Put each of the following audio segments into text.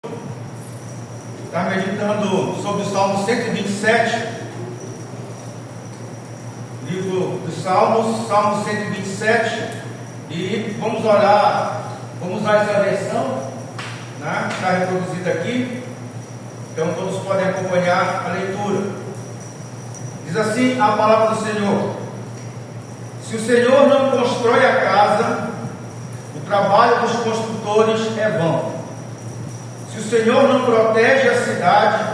Está meditando sobre o Salmo 127, livro dos Salmos, Salmo 127, e vamos orar, vamos usar essa versão, né, que está reproduzida aqui, então todos podem acompanhar a leitura. Diz assim a palavra do Senhor: se o Senhor não constrói a casa, o trabalho dos construtores é vão. Se o Senhor não protege a cidade,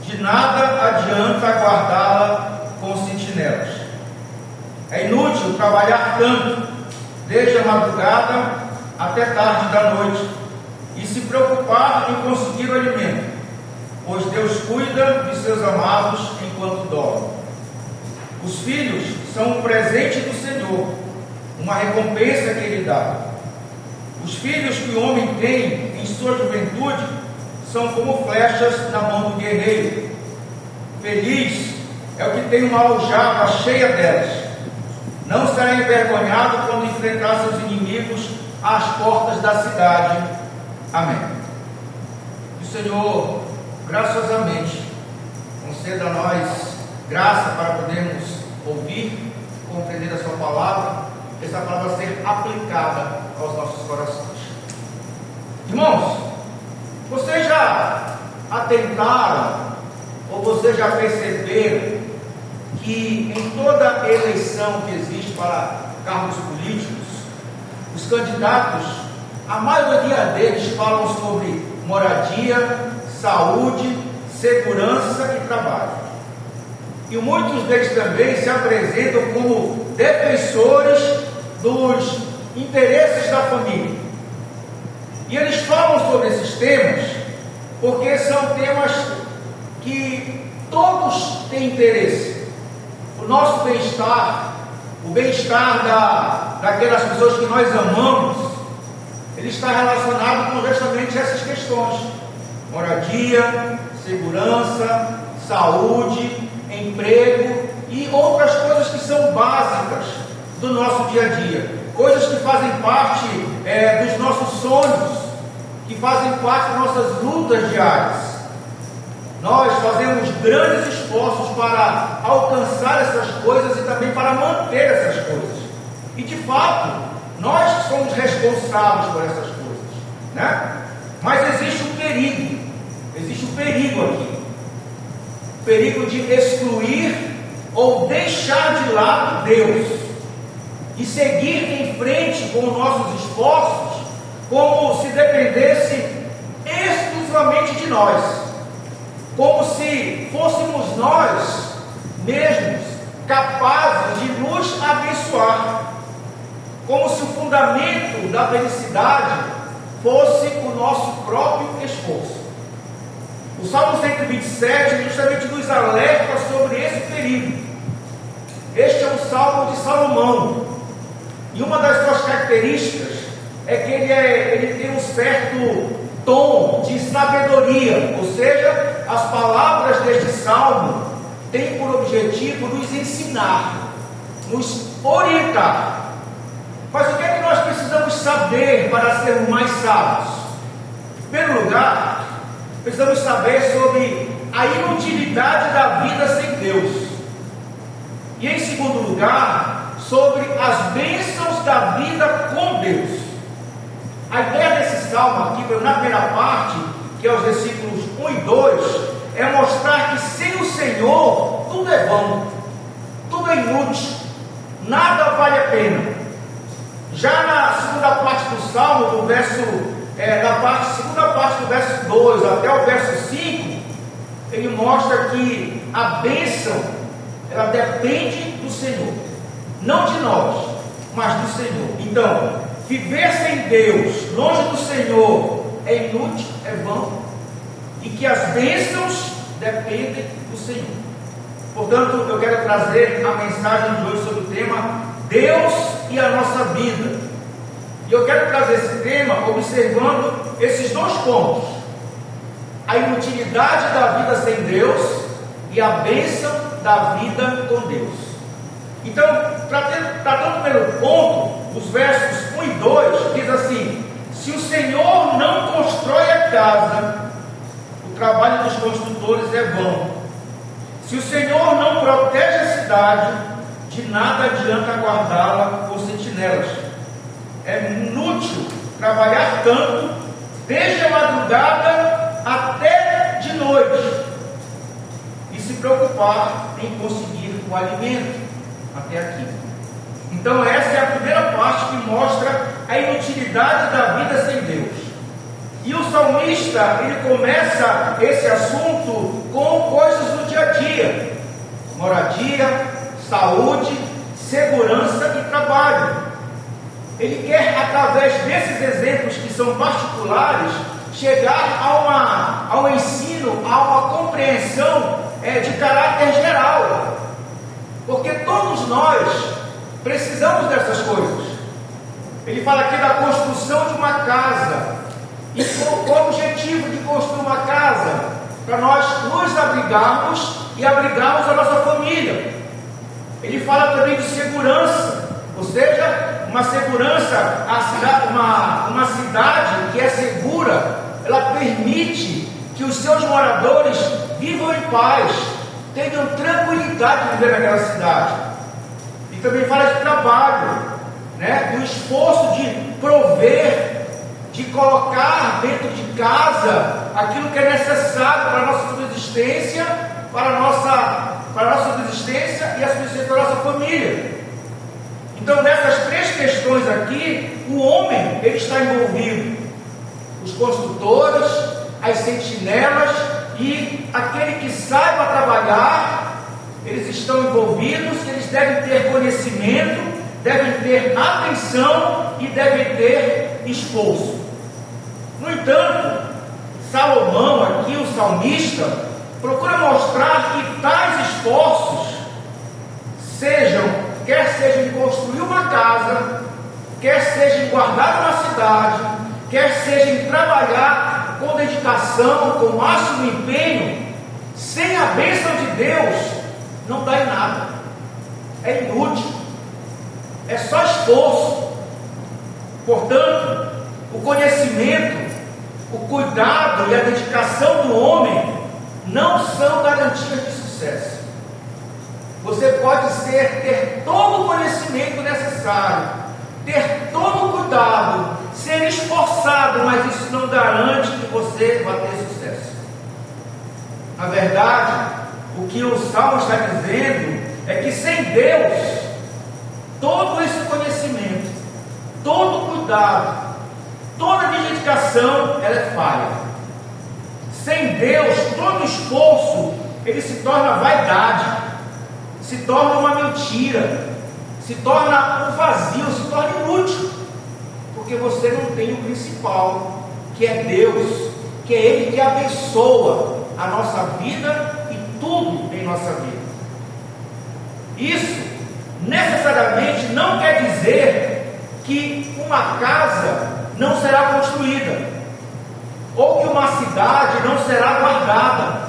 de nada adianta guardá-la com sentinelas. É inútil trabalhar tanto, desde a madrugada até tarde da noite, e se preocupar em conseguir o alimento, pois Deus cuida de seus amados enquanto dormem. Os filhos são um presente do Senhor, uma recompensa que Ele dá. Os filhos que o homem tem em sua juventude são como flechas na mão do guerreiro. Feliz é o que tem uma aljava cheia delas. Não será envergonhado quando enfrentar seus inimigos às portas da cidade. Amém. Que o Senhor, graciosamente, conceda a nós graça para podermos ouvir, compreender a sua palavra, que essa palavra ser aplicada aos nossos corações. Irmãos, vocês já atentaram ou vocês já perceberam que em toda eleição que existe para cargos políticos, os candidatos, a maioria deles falam sobre moradia, saúde, segurança e trabalho. E muitos deles também se apresentam como defensores dos interesses da família. E eles falam sobre esses temas porque são temas que todos têm interesse. O nosso bem-estar, o bem-estar daquelas pessoas que nós amamos, ele está relacionado com justamente essas questões: moradia, segurança, saúde, emprego e outras coisas que são básicas do nosso dia a dia, coisas que fazem parte dos nossos sonhos, que fazem parte das nossas lutas diárias. Nós fazemos grandes esforços para alcançar essas coisas e também para manter essas coisas, e de fato nós somos responsáveis por essas coisas, né? Mas existe um perigo aqui, o perigo de excluir ou deixar de lado Deus e seguir em frente com os nossos esforços como se dependesse exclusivamente de nós, como se fôssemos nós mesmos capazes de nos abençoar, como se o fundamento da felicidade fosse o nosso próprio esforço. O Salmo 127 justamente nos alerta sobre esse perigo. Este é o Salmo de Salomão, e uma das suas características é que ele tem um certo tom de sabedoria, ou seja, as palavras deste Salmo têm por objetivo nos ensinar, nos orientar. Mas o que é que nós precisamos saber para sermos mais sábios? Em primeiro lugar, precisamos saber sobre a inutilidade da vida sem Deus. E em segundo lugar, sobre as bênçãos da vida com Deus. A ideia desse salmo aqui, na primeira parte, que é os versículos 1 e 2, é mostrar que sem o Senhor tudo é vão, tudo é inútil, nada vale a pena. Já na segunda parte do salmo, segunda parte do verso 2 até o verso 5, ele mostra que a bênção, ela depende do Senhor, não de nós, mas do Senhor. Então, viver sem Deus, longe do Senhor, é inútil, é vão, e que as bênçãos dependem do Senhor. Portanto, eu quero trazer a mensagem de hoje sobre o tema Deus e a nossa vida. E eu quero trazer esse tema observando esses dois pontos: a inutilidade da vida sem Deus e a bênção da vida com Deus. Então, tratando do primeiro ponto, os versos 1 e 2 diz assim: Se o Senhor não constrói a casa, o trabalho dos construtores é vão. Se o Senhor não protege a cidade, de nada adianta guardá-la por sentinelas. É inútil trabalhar tanto, desde a madrugada até de noite, e se preocupar em conseguir o alimento até aqui. Então essa é a primeira parte que mostra a inutilidade da vida sem Deus. E o salmista, ele começa esse assunto com coisas do dia a dia: moradia, saúde, segurança e trabalho. Ele quer, através desses exemplos que são particulares, chegar a um ensino, a uma compreensão de caráter geral. Porque todos nós precisamos dessas coisas. Ele fala aqui da construção de uma casa. E qual o objetivo de construir uma casa? Para nós nos abrigarmos e abrigarmos a nossa família. Ele fala também de segurança, ou seja, uma segurança, uma cidade que é segura, ela permite que os seus moradores vivam em paz, tenham tranquilidade de viver naquela cidade. E também fala de trabalho, do esforço de prover, de colocar dentro de casa aquilo que é necessário para a nossa subsistência, para a nossa subsistência e a subsistência da nossa família. Então, nessas três questões aqui, o homem ele está envolvido: os construtores, as sentinelas e aquele que saiba trabalhar. Eles estão envolvidos, eles devem ter conhecimento, devem ter atenção e devem ter esforço. No entanto, Salomão aqui, o salmista, procura mostrar que tais esforços quer seja em construir uma casa, quer seja em guardar uma cidade, quer seja em trabalhar com dedicação, com o máximo empenho, sem a bênção de Deus, não dá em nada, é inútil, é só esforço. Portanto, o conhecimento, o cuidado e a dedicação do homem não são garantias de sucesso. Você pode ter todo o conhecimento necessário, ter todo o cuidado, ser esforçado, mas isso não garante que você vai ter sucesso. Na verdade, o que o Salmo está dizendo é que sem Deus, todo esse conhecimento, todo o cuidado, toda a dedicação, ela é falha. Sem Deus, todo esforço, ele se torna vaidade, se torna uma mentira, se torna um vazio, se torna inútil, porque você não tem o principal, que é Deus, que é Ele que abençoa a nossa vida e tudo em nossa vida. Isso necessariamente não quer dizer que uma casa não será construída, ou que uma cidade não será guardada,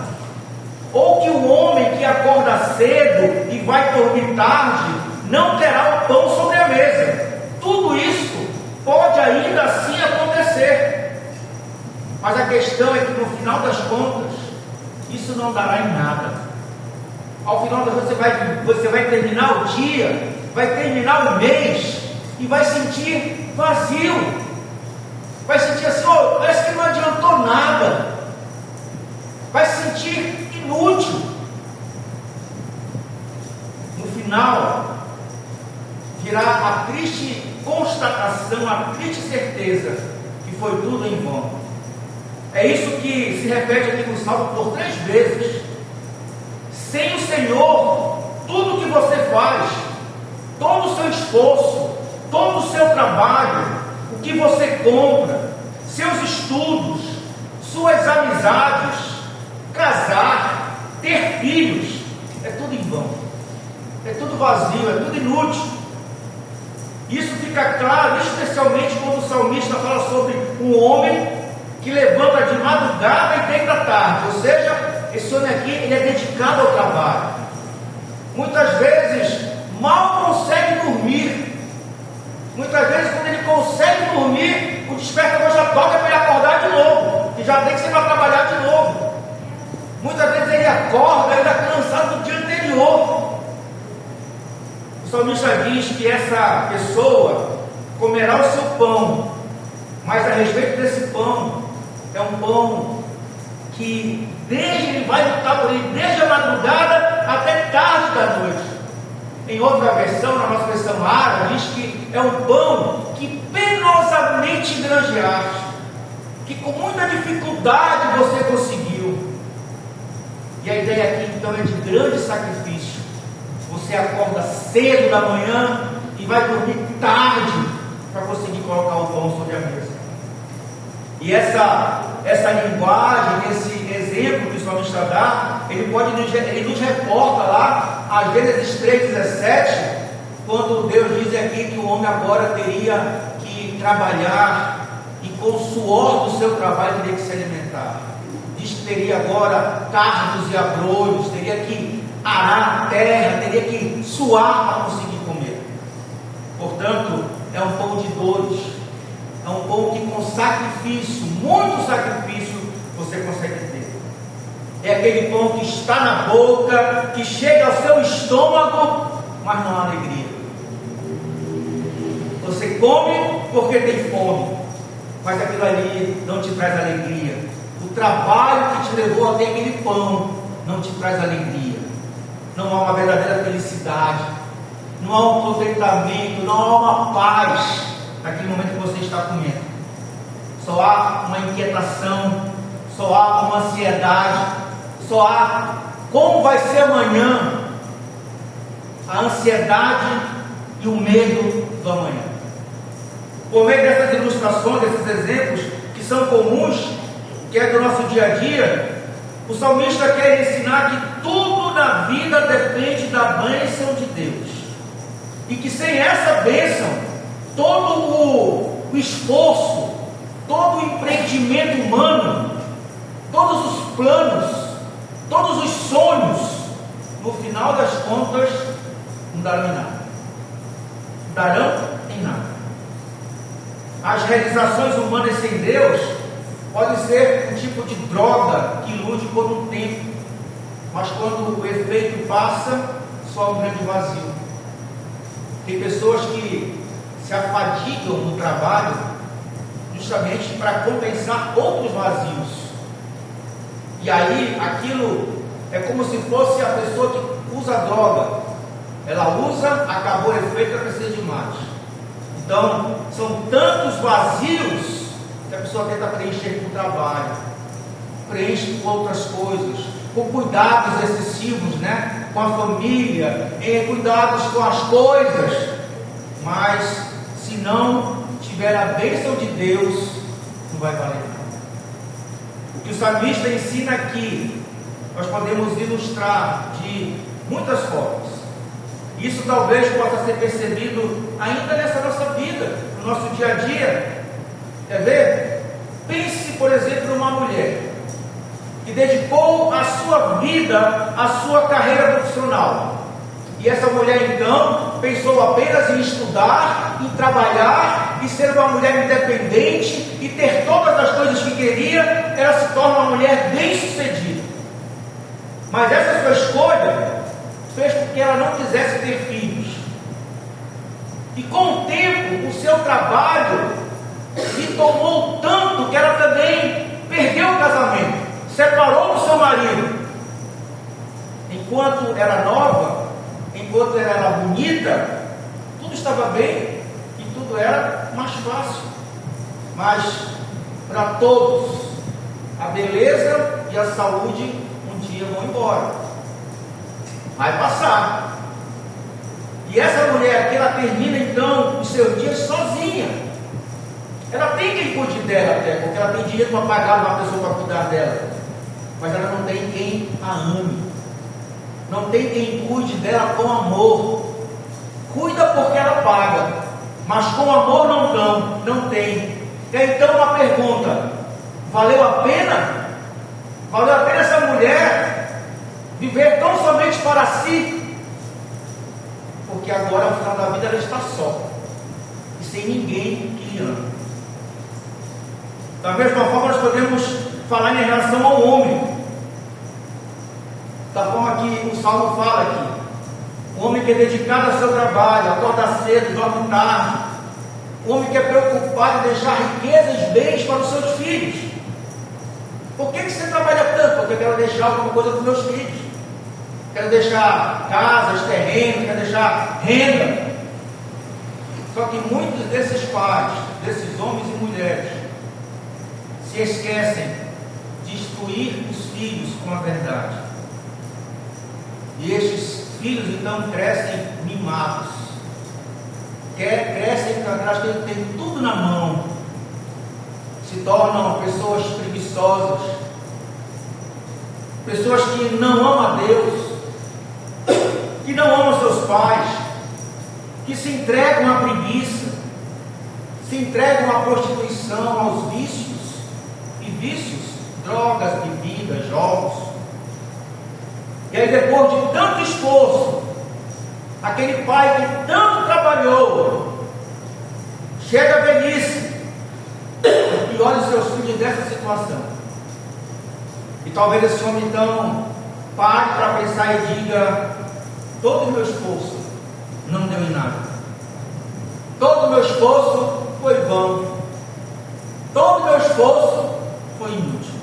ou que o homem que acorda cedo e vai dormir tarde não terá o pão sobre a mesa. Tudo isso pode ainda assim acontecer, mas a questão é que no final das contas isso não dará em nada. Ao final você vai terminar o dia, vai terminar o mês e vai sentir vazio, vai sentir assim, parece que não adiantou nada, vai se sentir inútil. No final virá a triste constatação, a triste certeza que foi tudo em vão. É isso que se repete aqui no Salmo por 3 vezes. Sem o Senhor, tudo que você faz, todo o seu esforço, todo o seu trabalho, o que você compra, seus estudos, suas amizades, casar, ter filhos, é tudo em vão, é tudo vazio, é tudo inútil. Isso fica claro, especialmente quando o salmista fala sobre um homem que levanta de madrugada e deita à tarde, ou seja, esse homem aqui, ele é dedicado ao trabalho. Muitas vezes, mal consegue dormir. Muitas vezes, quando ele consegue dormir, o despertador já toca para ele acordar de novo, e já tem que ser para trabalhar de novo. Muitas vezes ele acorda ainda cansado do dia anterior. O salmista diz que essa pessoa comerá o seu pão, mas a respeito desse pão, é um pão que ele vai lutar por ele desde a madrugada até tarde da noite. Em outra versão, na nossa versão árabe, diz que é um pão que penosamente granjeaste, que com muita dificuldade você conseguiu. E a ideia aqui então é de grande sacrifício. Você acorda cedo da manhã e vai dormir tarde para conseguir colocar o pão sobre a mesa. E essa linguagem, esse exemplo que o salmista dá, ele nos reporta lá a Gênesis 3,17, quando Deus diz aqui que o homem agora teria que trabalhar e com o suor do seu trabalho teria que se alimentar. Diz que teria agora cardos e abrolhos, teria que arar a terra, teria que suar para conseguir comer. Portanto, é um pão de dores, é um pão que com sacrifício, muito sacrifício, você consegue ter. É aquele pão que está na boca, que chega ao seu estômago, mas não há alegria. Você come porque tem fome, mas aquilo ali não te traz alegria. O trabalho que te levou até aquele pão não te traz alegria. Não há uma verdadeira felicidade, não há um contentamento, não há uma paz naquele momento que você está comendo. Só há uma inquietação, só há uma ansiedade, só há como vai ser amanhã, a ansiedade e o medo do amanhã. Por meio dessas ilustrações, desses exemplos que são comuns, que é do nosso dia a dia, o salmista quer ensinar que tudo na vida depende da bênção de Deus, e que sem essa bênção, todo o esforço, todo o empreendimento humano, todos os planos, todos os sonhos, no final das contas, não darão em nada. Darão em nada. As realizações humanas sem Deus podem ser um tipo de droga que ilude por um tempo, mas quando o efeito passa, só um grande vazio. Tem pessoas que se afadigam no trabalho justamente para compensar outros vazios. E aí aquilo é como se fosse a pessoa que usa droga. Ela usa, acabou o efeito, ela precisa de mais. Então, são tantos vazios que a pessoa tenta preencher com o trabalho, preenche com outras coisas, com cuidados excessivos, né? Com a família, em cuidados com as coisas. Mas se não tiver a bênção de Deus, não vai valer nada. O que o salmista ensina aqui, nós podemos ilustrar de muitas formas. Isso talvez possa ser percebido ainda nessa nossa vida, no nosso dia a dia. Quer ver? Pense, por exemplo, numa mulher que dedicou a sua vida à sua carreira profissional. E essa mulher então pensou apenas em estudar, em trabalhar, e ser uma mulher independente e ter todas as coisas que queria. Ela se torna uma mulher bem-sucedida. Mas essa sua escolha fez com que ela não quisesse ter filhos. E com o tempo, o seu trabalho lhe tomou tanto que ela também perdeu o casamento, separou do seu marido. Enquanto era nova, enquanto ela era bonita, tudo estava bem e tudo era mais fácil. Mas para todos, a beleza e a saúde um dia vão embora. Vai passar. E essa mulher aqui, ela termina então os seus dias sozinha. Ela tem quem cuide dela até, porque ela tem dinheiro para pagar uma pessoa para cuidar dela, mas ela não tem quem a ame, não tem quem cuide dela com amor. Cuida porque ela paga, mas com amor não tem. E aí, então uma pergunta: valeu a pena? Valeu a pena essa mulher viver tão somente para si? Porque agora, no final da vida, ela está só e sem ninguém que lhe ama. Da mesma forma, nós podemos falar em relação ao homem. Da forma que o Salmo fala aqui. O homem que é dedicado ao seu trabalho, acorda cedo, dorme tarde. O homem que é preocupado em deixar riquezas e bens para os seus filhos. Por que você trabalha tanto? Porque eu quero deixar alguma coisa para os meus filhos. Quero deixar casas, terrenos, quero deixar renda. Só que muitos desses pais, desses homens e mulheres, se esquecem de instruir os filhos com a verdade. E estes filhos então crescem mimados. Crescem para trás, tem tudo na mão. Se tornam pessoas preguiçosas. Pessoas que não amam a Deus. Que não amam seus pais. Que se entregam à preguiça. Se entregam à prostituição, aos vícios. E vícios, drogas, bebidas, jogos. E aí depois de tanto esforço, aquele pai que tanto trabalhou, chega a velhice e olha os seus filhos nessa situação. E talvez esse homem então pare para pensar e diga: todo o meu esforço não deu em nada. Todo o meu esforço foi vão. Todo o meu esforço foi inútil.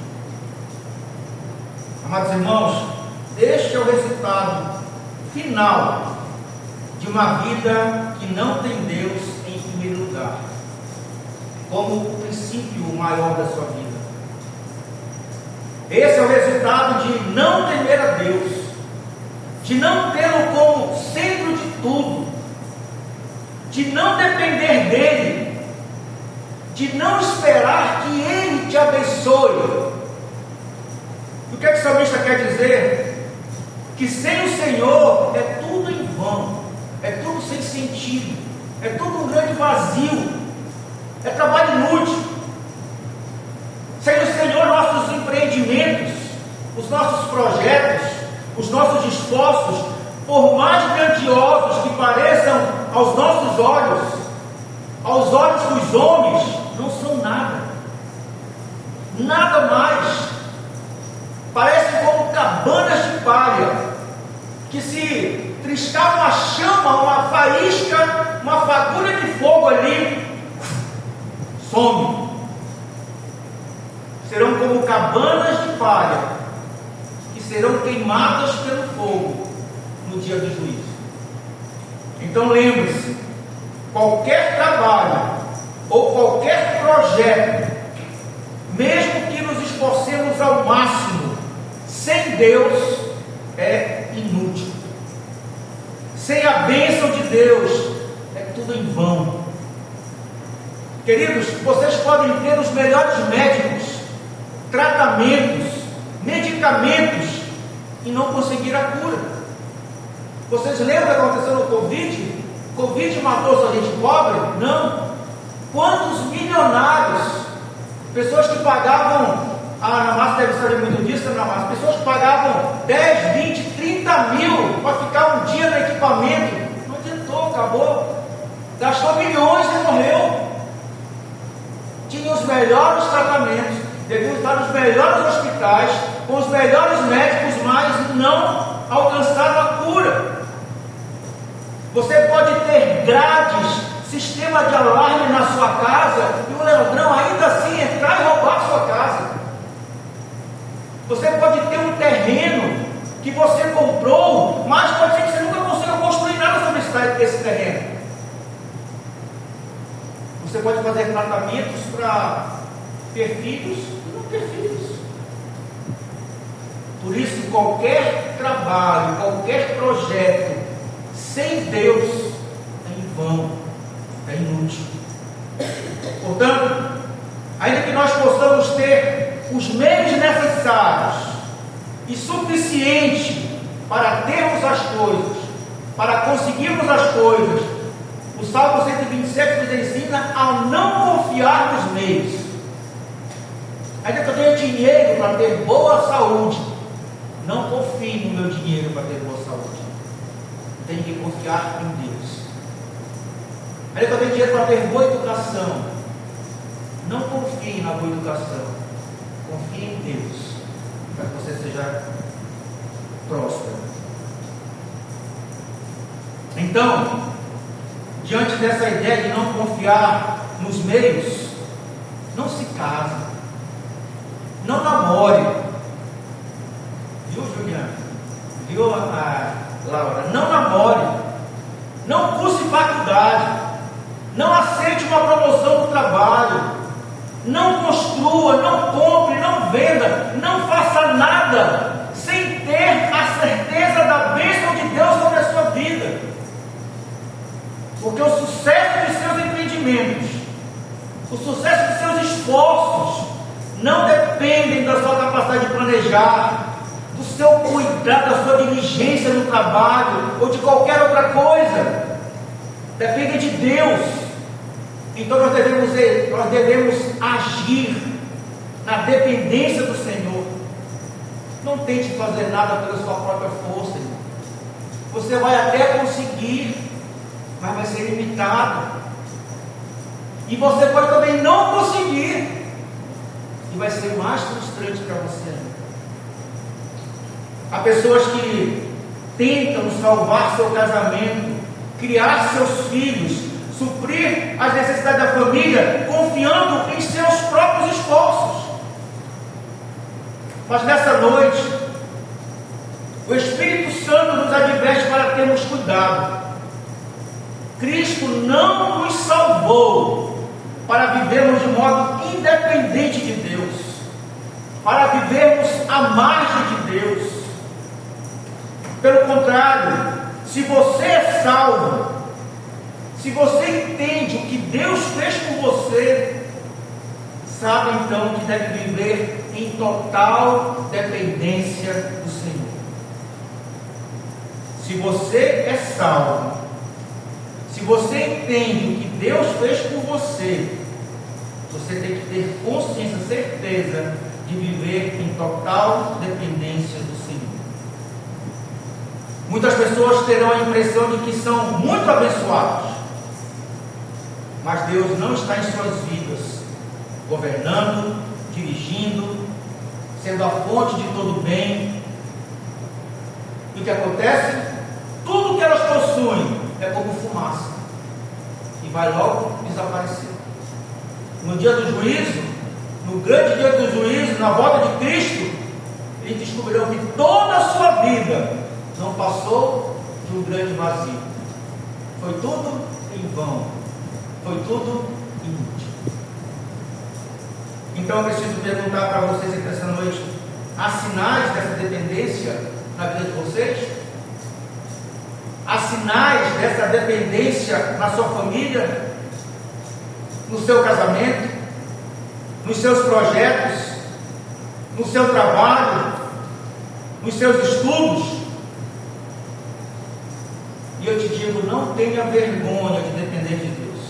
Amados irmãos, este é o resultado final de uma vida que não tem Deus em primeiro lugar, como o princípio maior da sua vida. Esse é o resultado de não temer a Deus, de não tê-lo como centro de tudo, de não depender dele, de não esperar que ele te abençoe. O que é que o salmista quer dizer? Que sem o Senhor é tudo em vão, é tudo sem sentido, é tudo um grande vazio, é trabalho inútil. Sem o Senhor, nossos empreendimentos, os nossos projetos, os nossos esforços, por mais grandiosos que pareçam aos nossos olhos, aos olhos dos homens, não são nada, nada mais. Parecem como cabanas de palha, que se triscar uma chama, uma faísca, uma fagulha de fogo ali, some. Serão como cabanas de palha, que serão queimadas pelo fogo no dia do juízo. Então lembre-se, qualquer trabalho ou qualquer projeto, mesmo que nos esforcemos ao máximo, sem Deus é inútil. Sem a bênção de Deus é tudo em vão. Queridos, vocês podem ter os melhores médicos, tratamentos, medicamentos e não conseguir a cura. Vocês lembram o que aconteceu no Covid? Covid matou só gente pobre? Não. Quantos milionários, pessoas que pagavam, na Márcia deve saber muito disso, na Márcia, pessoas que pagavam 10, 20, 30 mil para ficar um dia no equipamento, não adiantou, acabou, gastou milhões e morreu. Tinha os melhores tratamentos, deviam estar nos melhores hospitais, com os melhores médicos, mas não alcançaram a cura. Você pode ter grades, sistema de alarme na sua casa, e o ladrão ainda assim entrar e roubar a sua casa. Você pode ter um terreno que você comprou, mas pode ser que você nunca consiga construir nada sobre esse terreno. Você pode fazer tratamentos para ter filhos e não ter filhos. Por isso, qualquer trabalho, qualquer projeto sem Deus é em vão, é inútil. Portanto, ainda que nós possamos ter os meios necessários e suficientes para termos as coisas, para conseguirmos as coisas, o Salmo 127 nos ensina a não confiar nos meios. Ainda que eu tenha dinheiro para ter boa saúde, não confie no meu dinheiro para ter boa saúde. Tenho que confiar em Deus. Ainda que eu tenha dinheiro para ter boa educação, Não confie na boa educação, confie em Deus, para que você seja próspero. Então, diante dessa ideia de não confiar nos meios, não se case, não namore, viu, Juliana? Viu, Laura? Não namore, não curse faculdade, não aceite uma promoção no trabalho, não construa, não compre, não venda, não faça nada sem ter a certeza da bênção de Deus sobre a sua vida, porque o sucesso dos seus empreendimentos, o sucesso dos seus esforços não dependem da sua capacidade de planejar, do seu cuidado, da sua diligência no trabalho ou de qualquer outra coisa. Depende de Deus. Então nós devemos agir na dependência do Senhor. Não tente fazer nada pela sua própria força, irmão. Você vai até conseguir, mas vai ser limitado. E você pode também não conseguir, e vai ser mais frustrante para você. Há pessoas que tentam salvar seu casamento, criar seus filhos, suprir as necessidades da família, confiando em seus próprios esforços. Mas nessa noite, o Espírito Santo nos adverte para termos cuidado. Cristo não nos salvou para vivermos de modo independente de Deus, para vivermos à margem de Deus. Pelo contrário, se você é salvo, se você entende o que Deus fez por você, sabe então que deve viver em total dependência do Senhor. Se você é salvo, se você entende o que Deus fez por você, você tem que ter consciência, certeza de viver em total dependência do Senhor. Muitas pessoas terão a impressão de que são muito abençoados, mas Deus não está em suas vidas, governando, dirigindo, sendo a fonte de todo bem. E o que acontece? Tudo que elas possuem é como fumaça, e vai logo desaparecer. No dia do juízo, no grande dia do juízo, na volta de Cristo, eles descobrirão que toda a sua vida não passou de um grande vazio. Foi tudo em vão, foi tudo inútil. Então eu preciso perguntar para vocês aqui essa noite: há sinais dessa dependência na vida de vocês? Há sinais dessa dependência na sua família, no seu casamento, nos seus projetos, no seu trabalho, nos seus estudos? E eu te digo, não tenha vergonha de depender de Deus.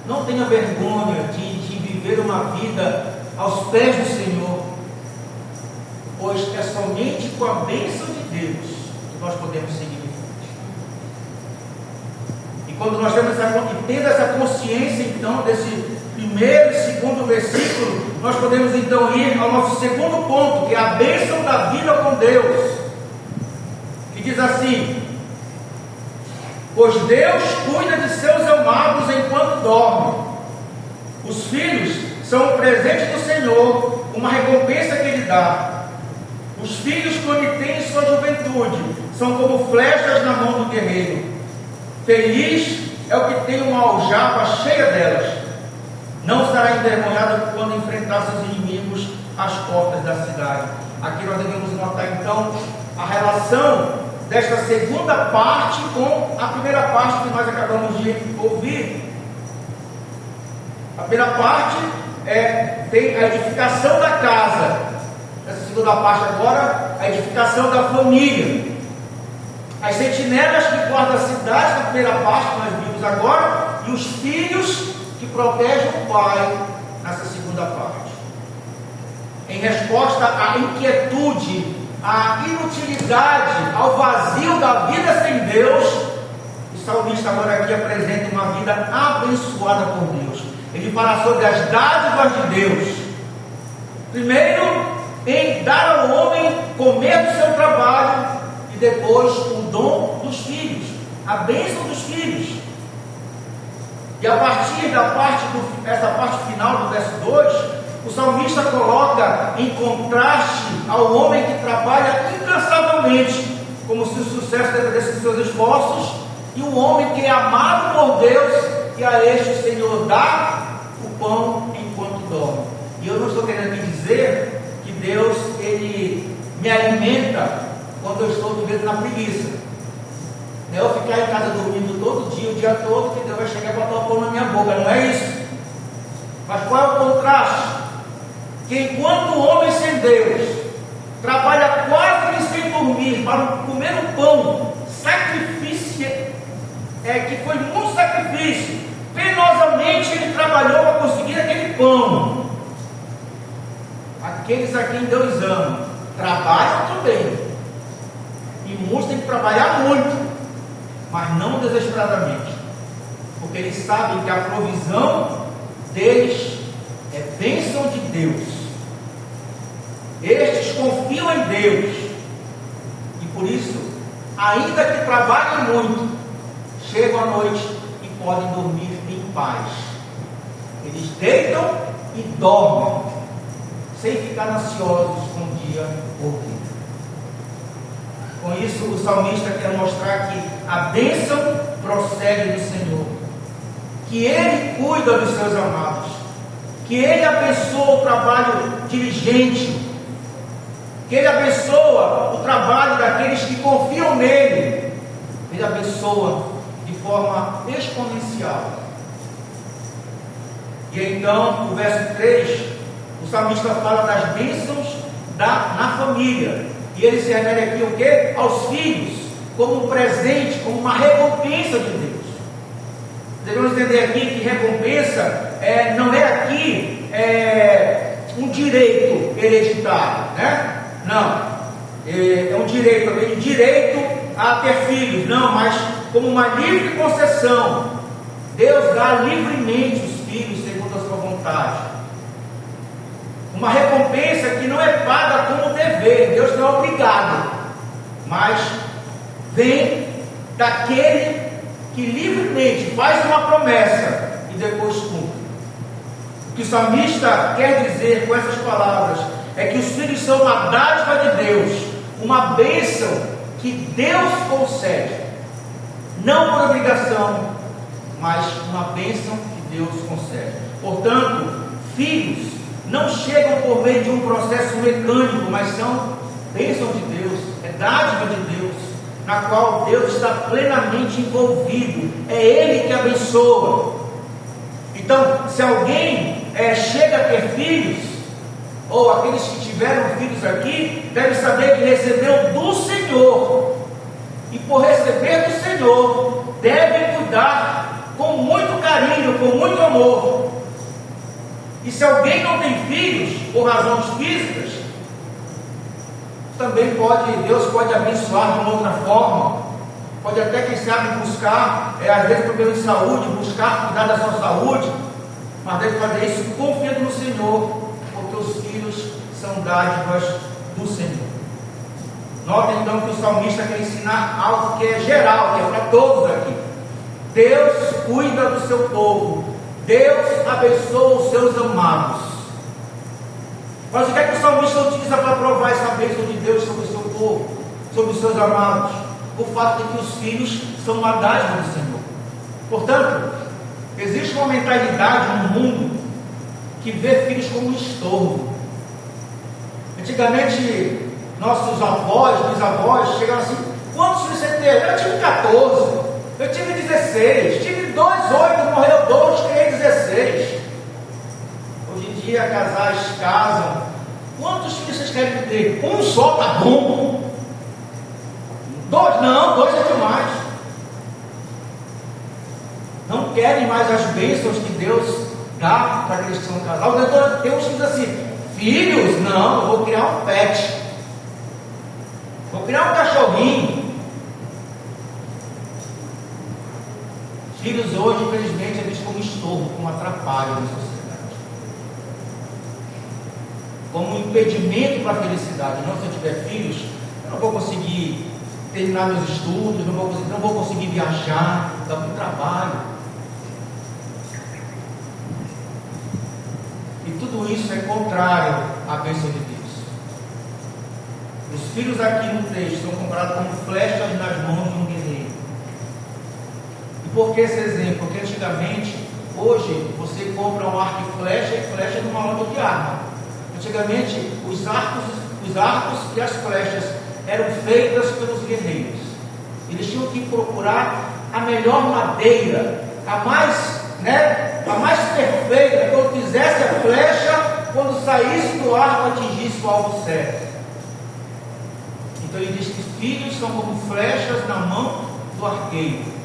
Não tenha vergonha de viver uma vida aos pés do Senhor, pois é somente com a bênção de Deus que nós podemos seguir em frente. E quando nós temos essa consciência, então, desse primeiro e segundo versículo, nós podemos então ir ao nosso segundo ponto, que é a bênção da vida com Deus, que diz assim: pois Deus cuida de seus amados enquanto dormem. Os filhos são um presente do Senhor, uma recompensa que Ele dá. Os filhos que obtêm em sua juventude são como flechas na mão do guerreiro. Feliz é o que tem uma aljava cheia delas. Não será envergonhado quando enfrentar seus inimigos às portas da cidade. Aqui nós devemos notar então a relação desta segunda parte com a primeira parte que nós acabamos de ouvir. A primeira parte tem a edificação da casa. Essa segunda parte agora, a edificação da família. As sentinelas que guardam a cidade, na primeira parte que nós vimos agora, e os filhos que protegem o pai, nessa segunda parte. Em resposta à inquietude, à inutilidade, ao vazio da vida sem Deus, o salmista agora aqui apresenta uma vida abençoada por Deus. ele fala sobre as dádivas de Deus. Primeiro, em dar ao homem comer do seu trabalho, e depois o dom dos filhos, a bênção dos filhos. E a partir essa parte final do verso 2, o salmista coloca em contraste ao homem que trabalha incansavelmente, como se o sucesso dependesse de seus esforços, e o homem que é amado por Deus, e a este o Senhor dá o pão enquanto dorme. E eu não estou querendo aqui dizer que Deus, ele me alimenta quando eu estou vivendo na preguiça. Não é eu ficar em casa dormindo todo dia, o dia todo, que Deus vai chegar e botar o pão na minha boca, não é isso. Mas qual é o contraste? Que enquanto o homem sem Deus trabalha quase que sem dormir para comer um pão, sacrifício, que foi muito sacrifício, penosamente ele trabalhou para conseguir aquele pão. Aqueles a quem Deus ama trabalham também, e muitos têm que trabalhar muito, mas não desesperadamente, porque eles sabem que a provisão deles é bênção de Deus. Estes confiam em Deus, e por isso, ainda que trabalhem muito, chegam à noite e podem dormir em paz. Eles deitam e dormem, sem ficar ansiosos com o dia por vir. Com isso, o salmista quer mostrar que a bênção procede do Senhor, que Ele cuida dos seus amados, que Ele abençoa o trabalho diligente, que Ele abençoa o trabalho daqueles que confiam nele. Ele abençoa de forma exponencial. E então, o verso 3, o salmista fala das bênçãos na família. E ele se refere aqui o quê? Aos filhos, como um presente, como uma recompensa de Deus. Devemos entender aqui que recompensa não é aqui um direito hereditário, né? Não, é um direito também, direito a ter filhos, não, mas como uma livre concessão. Deus dá livremente os filhos segundo a sua vontade. Uma recompensa que não é paga como dever, Deus não é obrigado, mas vem daquele que livremente faz uma promessa e depois cumpre. O que o salmista quer dizer com essas palavras é que os filhos são uma dádiva de Deus, uma bênção que Deus concede, não por obrigação, mas uma bênção que Deus concede. Portanto, filhos não chegam por meio de um processo mecânico, mas são bênção de Deus, é dádiva de Deus, na qual Deus está plenamente envolvido, é Ele que abençoa. Então, se alguém chega a ter filhos, ou aqueles que tiveram filhos aqui, deve saber que recebeu do Senhor, e por receber do Senhor, deve cuidar com muito carinho, com muito amor. E se alguém não tem filhos, por razões físicas, também Deus pode abençoar de uma outra forma. Pode até, quem sabe, buscar, às vezes, problema de saúde, buscar cuidar da sua saúde, mas deve fazer isso confiando no Senhor, porque os filhos são dádivas do Senhor. Notem então que o salmista quer ensinar algo que é geral, que é para todos aqui. Deus cuida do seu povo, Deus abençoa os seus amados. Mas o que é que o salmista utiliza para provar essa bênção de Deus sobre o seu povo, sobre os seus amados? O fato de que os filhos são uma dádiva do Senhor. Portanto, existe uma mentalidade no mundo que vê filhos como um estorvo. Antigamente, nossos avós, bisavós, chegavam assim: quantos filhos você teve? Eu tive 14, eu tive 16, tive 2, 8, morreu 2, criei 16. Hoje em dia, casais casam. Quantos filhos vocês querem ter? Um só tá bom. 2 não, 2 é demais. Não querem mais as bênçãos que Deus dá para aqueles que são casados. Então, tem uns que dizem assim: filhos? Não, eu vou criar um pet. Vou criar um cachorrinho. Filhos hoje, infelizmente, é visto como estorvo, como atrapalho na sociedade, como um impedimento para a felicidade. Não, se eu tiver filhos, eu não vou conseguir terminar meus estudos, não vou conseguir viajar, dá muito trabalho. E tudo isso é contrário à bênção de Deus. Os filhos aqui no texto são comparados como flechas nas mãos de um guerreiro. E por que esse exemplo? Porque antigamente, hoje, você compra um arco e flecha numa loja de arma. Antigamente, os arcos e as flechas eram feitas pelos guerreiros. Eles tinham que procurar a melhor madeira, a mais perfeita, quando fizesse a flecha, quando saísse do arco, atingisse o alvo certo. Então ele diz que filhos são como flechas na mão do arqueiro.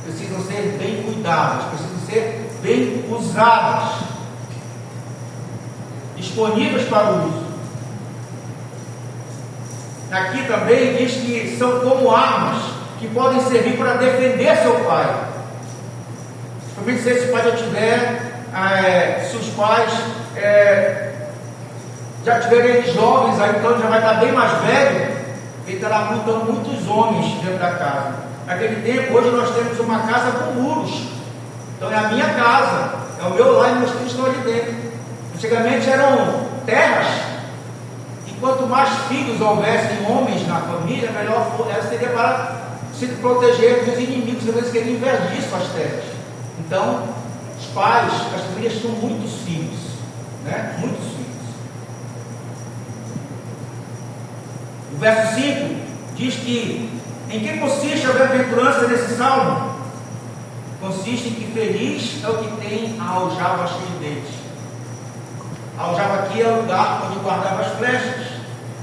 Precisam ser bem cuidadas, precisam ser bem usadas, disponíveis para o uso. Aqui também diz que são como armas que podem servir para defender seu pai. Principalmente se esse pai já tiver, se os pais já tiverem jovens, aí então já vai estar bem mais velho, ele estará montando muitos homens dentro da casa. Naquele tempo, hoje nós temos uma casa com muros. Então é a minha casa, é o meu lar e meus filhos estão ali dentro. Antigamente eram terras, e quanto mais filhos houvessem homens na família, melhor seria para se proteger dos inimigos, eles queriam invadir suas terras. Então, os pais, as famílias tinham muitos filhos, né? Muitos filhos. O verso 5 diz que em que consiste a bem-aventurança desse salmo? Consiste em que feliz é o que tem a aljava cheia de dentes. A aljava aqui é o lugar onde guardava as flechas.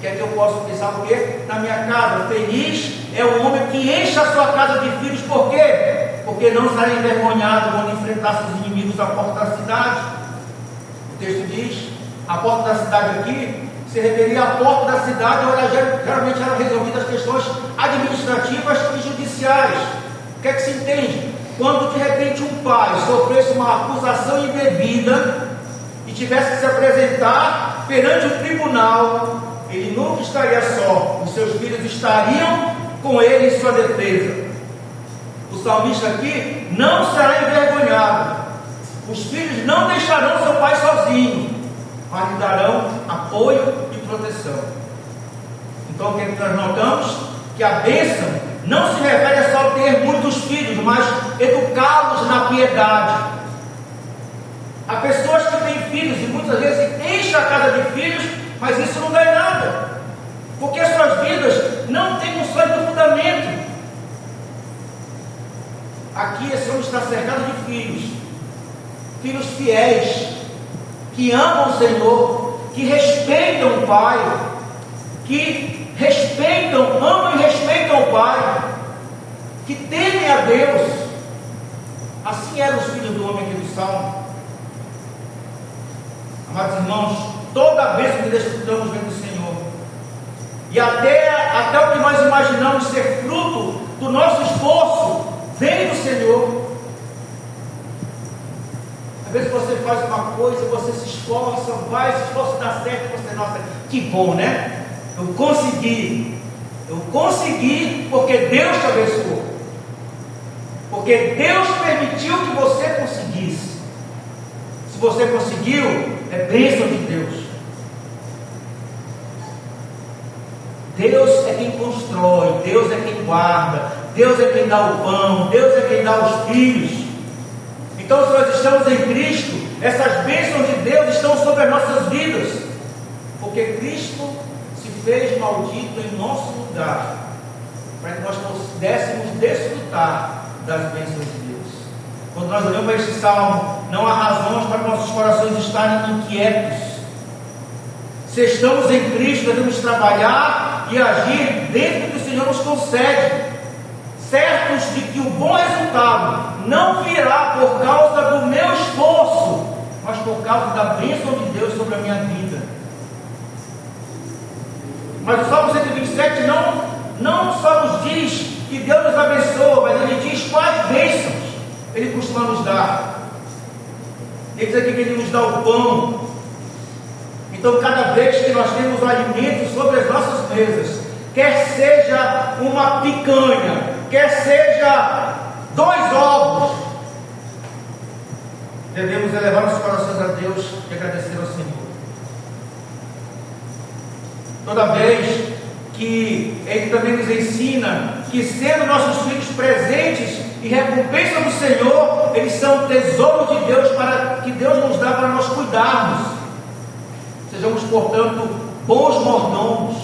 Que é que eu posso pensar o quê? Na minha casa. Feliz é o homem que enche a sua casa de filhos. Por quê? Porque não será envergonhado quando enfrentar seus inimigos à porta da cidade. O texto diz, a porta da cidade aqui se referia à porta da cidade, onde geralmente eram resolvidas questões administrativas e judiciais. O que é que se entende? Quando de repente um pai sofresse uma acusação indevida e tivesse que se apresentar perante o tribunal, ele nunca estaria só, os seus filhos estariam com ele em sua defesa. O salmista aqui não será envergonhado, os filhos não deixarão seu pai sozinho, mas lhe darão apoio e proteção. Então o que nós notamos? Que a bênção não se refere a só ter muitos filhos, mas educá-los na piedade. Há pessoas que têm filhos e muitas vezes enchem a casa de filhos, mas isso não dá em nada, porque as suas vidas não têm um sólido fundamento. Aqui esse homem está cercado de filhos, filhos fiéis, que amam o Senhor, que respeitam o Pai, que amam e respeitam o Pai, que temem a Deus. Assim eram os filhos do homem aqui do Salmo. Amados irmãos, toda vez que desfrutamos vem do Senhor, e até o que nós imaginamos ser fruto do nosso esforço, vem do Senhor. Às vezes você faz uma coisa, você se esforça, vai, se esforça dá certo, você nota, que bom, né? Eu consegui porque Deus te abençoou, porque Deus permitiu que você conseguisse. Se você conseguiu, é bênção de Deus. Deus é quem constrói, Deus é quem guarda, Deus é quem dá o pão, Deus é quem dá os filhos. Então, se nós estamos em Cristo, essas bênçãos de Deus estão sobre as nossas vidas, porque Cristo se fez maldito em nosso lugar, para que nós pudéssemos desfrutar das bênçãos de Deus. Quando nós olhamos para este salmo, não há razões para nossos corações estarem inquietos. Se estamos em Cristo, devemos trabalhar e agir dentro do que o Senhor nos concede, certos de que o bom resultado não virá por causa do meu esforço, mas por causa da bênção de Deus sobre a minha vida. Mas o Salmo 127 não só nos diz que Deus nos abençoa, mas ele diz quais bênçãos. Ele costuma nos dar. Ele diz aqui que Ele nos dá o pão. Então, cada vez que nós temos o alimento sobre as nossas mesas, quer seja uma picanha, quer seja 2 ovos, devemos elevar nossos corações a Deus e agradecer ao Senhor. Toda vez que Ele também nos ensina que, sendo nossos filhos presentes e recompensa do Senhor, eles são tesouro de Deus, que Deus nos dá para nós cuidarmos. Sejamos, portanto, bons mordomos,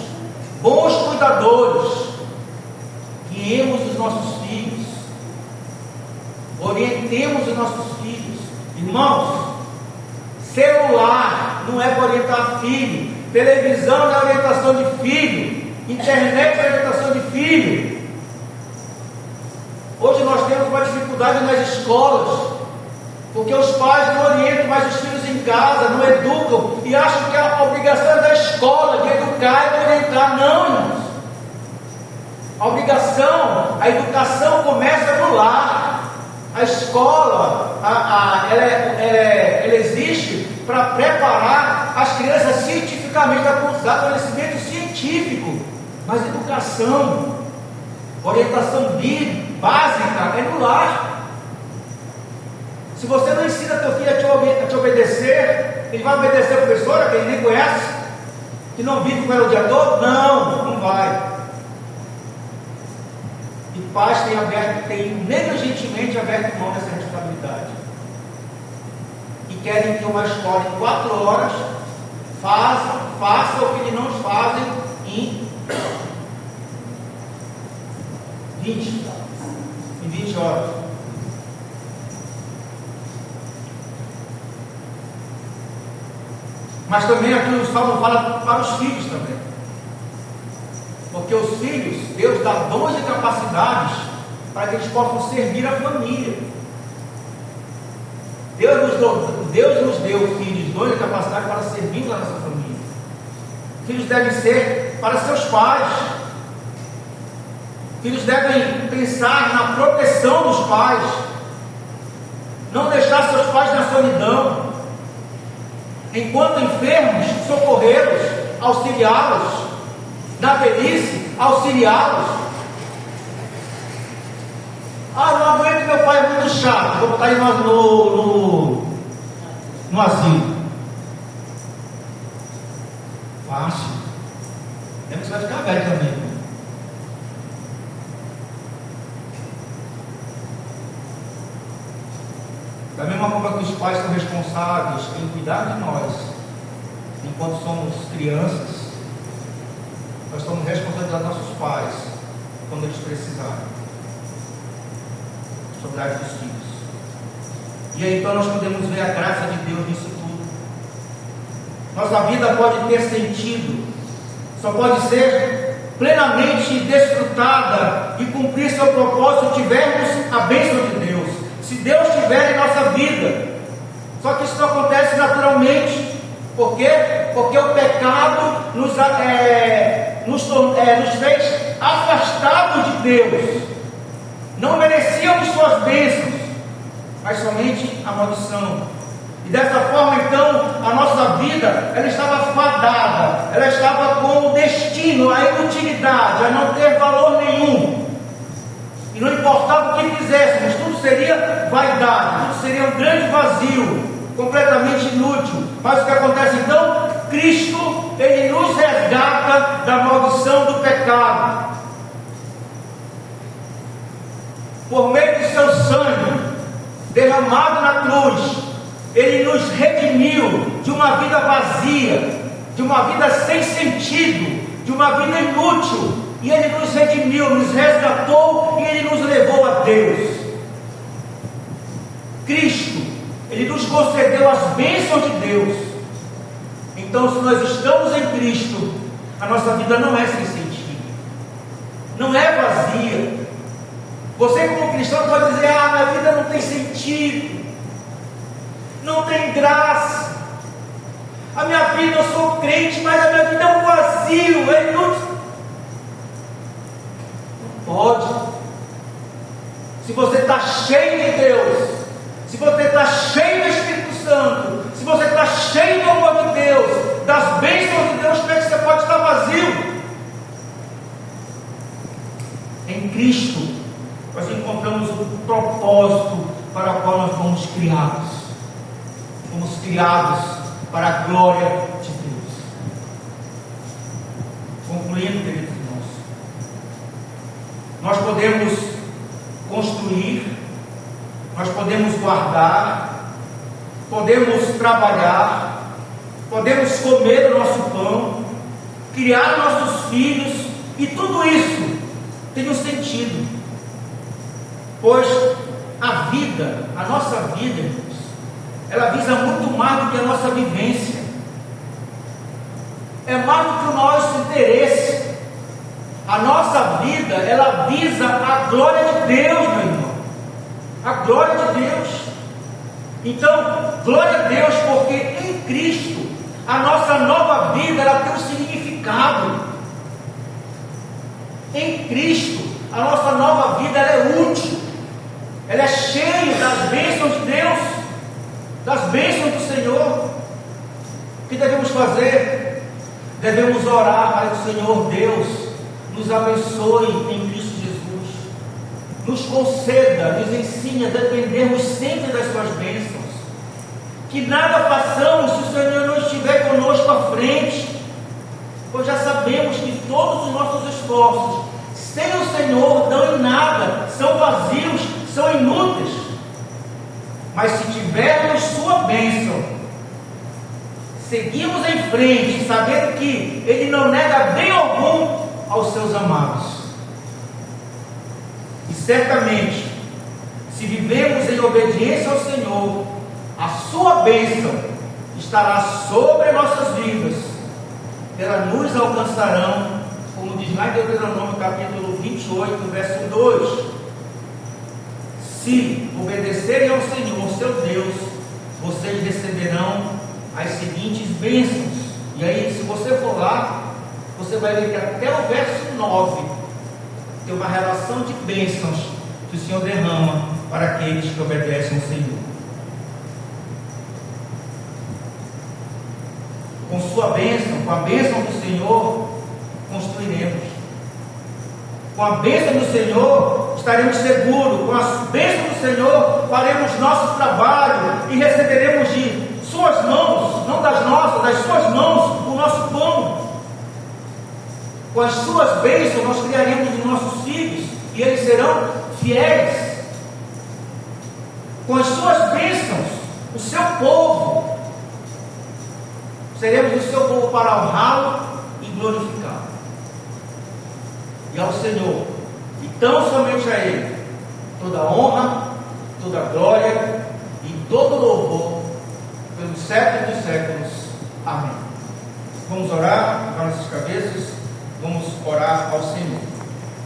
bons cuidadores, guiemos os nossos filhos, orientemos os nossos filhos. Irmãos, celular não é para orientar filho, televisão não é orientação de filho, internet é orientação de filho. Hoje nós temos uma dificuldade nas escolas, porque os pais não orientam mais os filhos em casa, não educam, e acham que a obrigação é da escola, de educar e de orientar. Não, irmãos. A educação começa no lar. A escola, ela existe para preparar as crianças cientificamente, para dar conhecimento científico. Mas educação, orientação básica é no lar. Se você não ensina teu filho a te obedecer, ele vai obedecer a professora que ele nem conhece, que não vive com ela o dia todo? Não vai. E pais têm negligentemente aberto mão dessa responsabilidade. E querem que uma escola em 4 horas faça o que eles não fazem em 20 horas. Mas também aqui o Salmo fala para os filhos também. Porque os filhos, Deus dá dons e capacidades para que eles possam servir a família. Deus nos deu filhos, dons e capacidades para servir a nossa família. Filhos devem ser para seus pais. Filhos devem pensar na proteção dos pais. Não deixar seus pais na solidão. Enquanto enfermos, socorrê-los, auxiliá-los, na velhice, auxiliá-los. Não aguento, meu pai é muito chato, vou botar ele no asilo. Fácil. Lembra que você vai ficar velho também. Da mesma forma que os pais são responsáveis em cuidar de nós, enquanto somos crianças, nós somos responsáveis dos nossos pais, quando eles precisarem. Responsabilidade dos filhos. E aí então nós podemos ver a graça de Deus nisso tudo. Nossa vida pode ter sentido, só pode ser plenamente desfrutada e cumprir seu propósito se tivermos a bênção de Deus. Se Deus estiver em nossa vida. Só que isso não acontece naturalmente. Por quê? Porque o pecado nos fez afastados de Deus. Não merecíamos suas bênçãos, mas somente a maldição. E dessa forma então a nossa vida ela estava fadada, ela estava com o destino, a inutilidade, a não ter valor nenhum. E não importava o que fizéssemos, tudo seria vaidade, tudo seria um grande vazio, completamente inútil. Mas o que acontece então? Cristo, Ele nos resgata da maldição do pecado. Por meio do seu sangue, derramado na cruz, Ele nos redimiu de uma vida vazia, de uma vida sem sentido, de uma vida inútil. E Ele nos redimiu, nos resgatou e Ele nos levou a Deus. Cristo, Ele nos concedeu as bênçãos de Deus. Então, se nós estamos em Cristo, a nossa vida não é sem sentido, não é vazia. Você como cristão pode dizer: minha vida não tem sentido, não tem graça. A minha vida, eu sou crente, mas a minha vida é um vazio, é inútil. Pode. Se você está cheio de Deus, se você está cheio do Espírito Santo, se você está cheio do amor de Deus, das bênçãos de Deus, como é que você pode estar vazio? Em Cristo, nós encontramos o propósito para o qual nós fomos criados. Fomos criados para a glória de Deus. Concluindo, queridos irmãos, nós podemos construir, nós podemos guardar, podemos trabalhar, podemos comer o nosso pão, criar nossos filhos, e tudo isso tem um sentido, pois a vida, a nossa vida, irmãos, ela visa muito mais do que a nossa vivência, é mais do que o nosso interesse. A nossa vida, ela visa a glória de Deus, meu irmão, a glória de Deus. Então, glória a Deus, porque em Cristo a nossa nova vida, ela tem um significado. Em Cristo a nossa nova vida, ela é útil, ela é cheia das bênçãos de Deus, das bênçãos do Senhor. O que devemos fazer? Devemos orar para que o Senhor Deus nos abençoe em Cristo Jesus, nos conceda, nos ensine a dependermos sempre das suas bênçãos, que nada façamos se o Senhor não estiver conosco à frente, pois já sabemos que todos os nossos esforços sem o Senhor dão em nada, são vazios, são inúteis. Mas se tivermos sua bênção, seguimos em frente, sabendo que Ele não nega bem algum aos seus amados. E certamente, se vivemos em obediência ao Senhor, a sua bênção estará sobre nossas vidas, elas nos alcançarão, como diz lá em Deuteronômio capítulo 28, verso 2. Se obedecerem ao Senhor, seu Deus, vocês receberão as seguintes bênçãos. E aí, se você for lá, você vai ver que até o verso 9 tem uma relação de bênçãos que o Senhor derrama para aqueles que obedecem ao Senhor. Com sua bênção, com a bênção do Senhor, construiremos. Com a bênção do Senhor, estaremos seguros. Com a bênção do Senhor, faremos nosso trabalho e receberemos de suas mãos, não das nossas, das suas mãos, o nosso pão. Com as suas bênçãos, nós criaremos os nossos filhos e eles serão fiéis. Com as suas bênçãos, o seu povo, seremos o seu povo para honrá-lo e glorificá-lo. E ao Senhor, e tão somente a Ele, toda honra, toda glória e todo louvor pelos séculos dos séculos. Amém. Vamos orar com nossas cabeças, vamos orar ao Senhor.